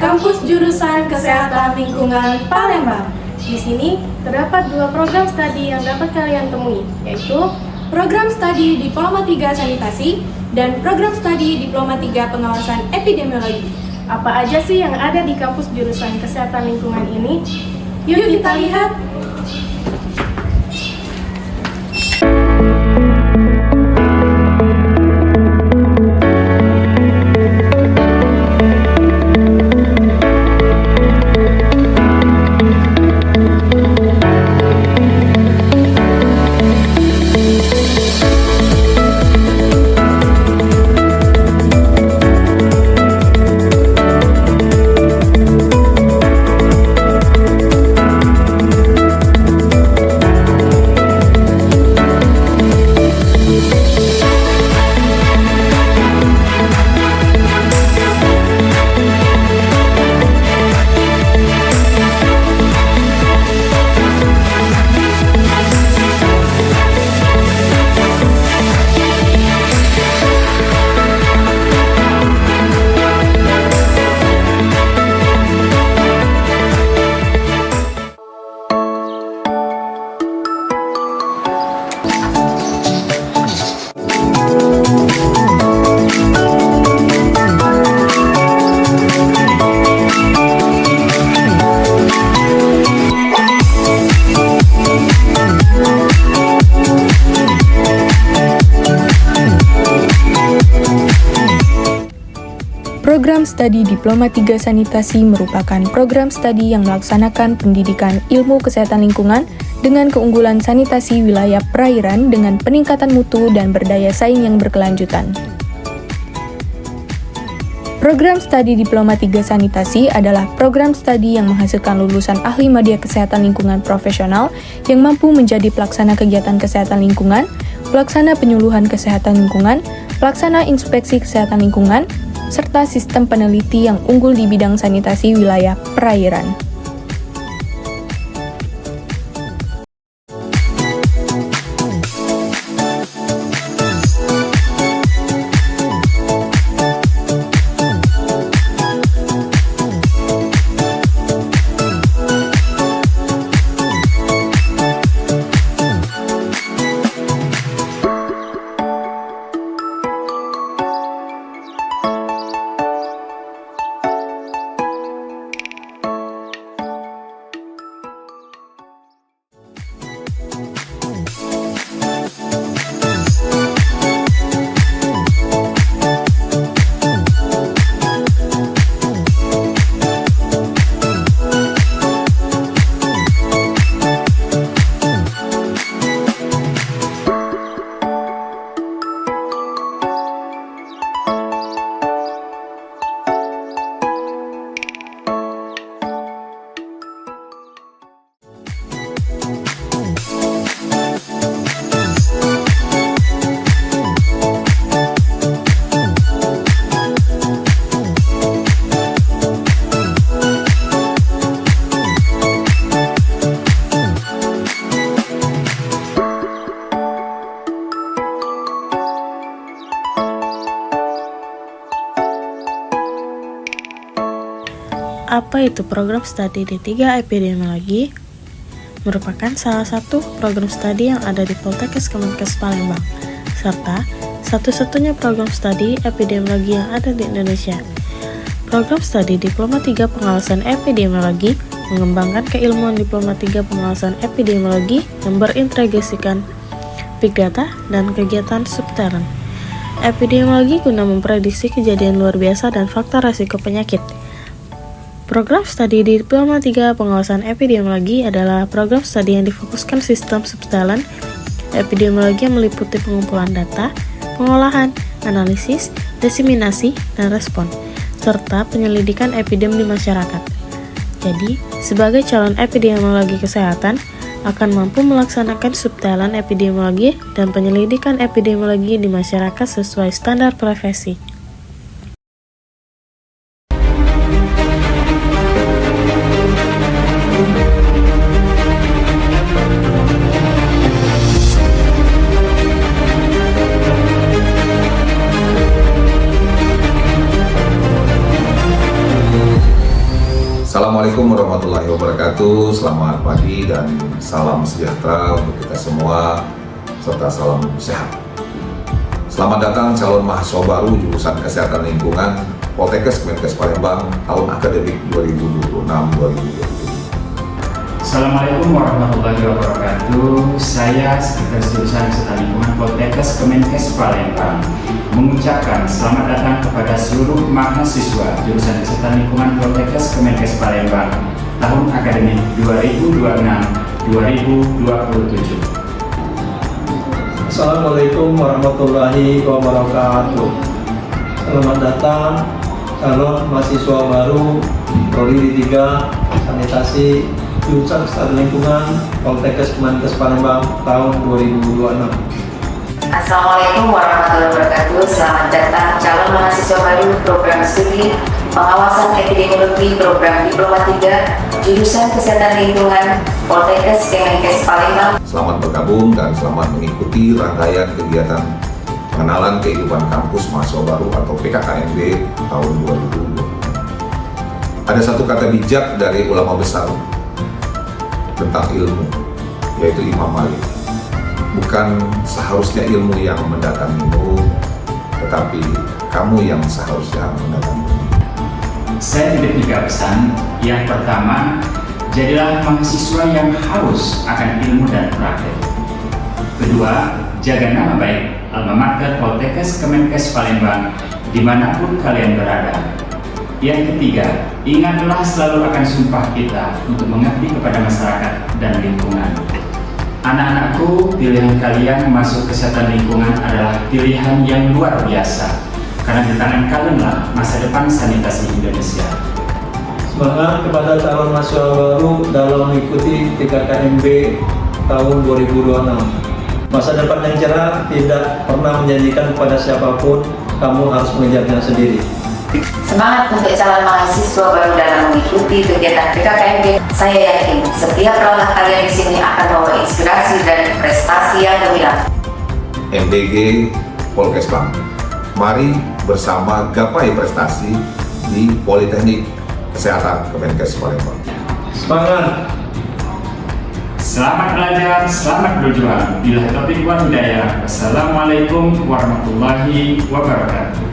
Kampus Jurusan Kesehatan Lingkungan Palembang. Di sini terdapat dua program studi yang dapat kalian temui, yaitu program studi Diploma 3 Sanitasi dan program studi Diploma 3 Pengawasan Epidemiologi. Apa aja sih yang ada di kampus Jurusan Kesehatan Lingkungan ini? Yuk kita lihat. Program Studi Diploma 3 Sanitasi merupakan program studi yang melaksanakan pendidikan ilmu kesehatan lingkungan dengan keunggulan sanitasi wilayah perairan dengan peningkatan mutu dan berdaya saing yang berkelanjutan. Program Studi Diploma 3 Sanitasi adalah program studi yang menghasilkan lulusan ahli media kesehatan lingkungan profesional yang mampu menjadi pelaksana kegiatan kesehatan lingkungan, pelaksana penyuluhan kesehatan lingkungan, pelaksana inspeksi kesehatan lingkungan, serta sistem peneliti yang unggul di bidang sanitasi wilayah perairan. Apa itu program studi D3 Epidemiologi? Merupakan salah satu program studi yang ada di Poltekkes Kemenkes Palembang, serta satu-satunya program studi epidemiologi yang ada di Indonesia. Program studi Diploma 3 Pengawasan Epidemiologi mengembangkan keilmuan Diploma 3 Pengawasan Epidemiologi yang berintegrasikan Big Data dan kegiatan subterran epidemiologi guna memprediksi kejadian luar biasa dan faktor resiko penyakit. Program studi Diploma 3 Pengawasan Epidemiologi adalah program studi yang difokuskan sistem substerlan epidemiologi yang meliputi pengumpulan data, pengolahan, analisis, diseminasi, dan respon, serta penyelidikan epidemi di masyarakat. Jadi, sebagai calon epidemiologi kesehatan, akan mampu melaksanakan subterlan epidemiologi dan penyelidikan epidemiologi di masyarakat sesuai standar profesi. Assalamualaikum warahmatullahi wabarakatuh. Selamat pagi dan salam sejahtera untuk kita semua serta salam sehat. Selamat datang calon mahasiswa baru jurusan Kesehatan Lingkungan Poltekkes Kemenkes Palembang tahun akademik 2026-2027. Assalamualaikum warahmatullahi wabarakatuh. Saya Sekretaris Jurusan Kesehatan Lingkungan Poltekkes Kemenkes Palembang mengucapkan selamat datang kepada seluruh mahasiswa jurusan Kesehatan Lingkungan Poltekkes Kemenkes Palembang tahun akademik 2026-2027. Assalamualaikum warahmatullahi wabarakatuh. Selamat datang calon mahasiswa baru Prodi D3 Sanitasi jurusan Kesehatan Lingkungan Poltekkes Kemenkes Palembang tahun 2026. Assalamualaikum warahmatullahi wabarakatuh. Selamat datang calon mahasiswa baru program studi pengawasan epidemiologi program Diploma 3 jurusan Kesehatan Lingkungan Poltekkes Kemenkes Palembang. Selamat bergabung dan selamat mengikuti rangkaian kegiatan pengenalan kehidupan kampus mahasiswa baru atau PKKMB tahun 2020. Ada satu kata bijak dari ulama besar tentang ilmu, yaitu Imam Malik. Bukan seharusnya ilmu yang mendatangimu, tetapi kamu yang seharusnya mendatangimu. Saya titip 3 pesan. Yang pertama, jadilah mahasiswa yang haus akan ilmu dan praktek. Kedua, jaga nama baik alma mater Poltekkes Kemenkes Palembang dimanapun kalian berada. Yang ketiga, ingatlah selalu akan sumpah kita untuk mengabdi kepada masyarakat dan lingkungan. Anak-anakku, pilihan kalian masuk kesehatan lingkungan adalah pilihan yang luar biasa, karena di tangan kalianlah masa depan sanitasi Indonesia. Semangat kepada calon mahasiswa baru dalam mengikuti PKKMB tahun 2026. Masa depan yang cerah tidak pernah menjanjikan kepada siapapun, kamu harus mengejarnya sendiri. Semangat untuk calon mahasiswa baru dalam mengikuti kegiatan PKKMB. Saya yakin setiap langkah kalian di sini akan membawa inspirasi dan prestasi yang gemilang. MDG Polkesbang, mari bersama gapai prestasi di Politeknik Kesehatan Kemenkes Palembang. Semangat! Selamat belajar, selamat berjuang. Bila taufiq wal hidayah. Wassalamualaikum warahmatullahi wabarakatuh.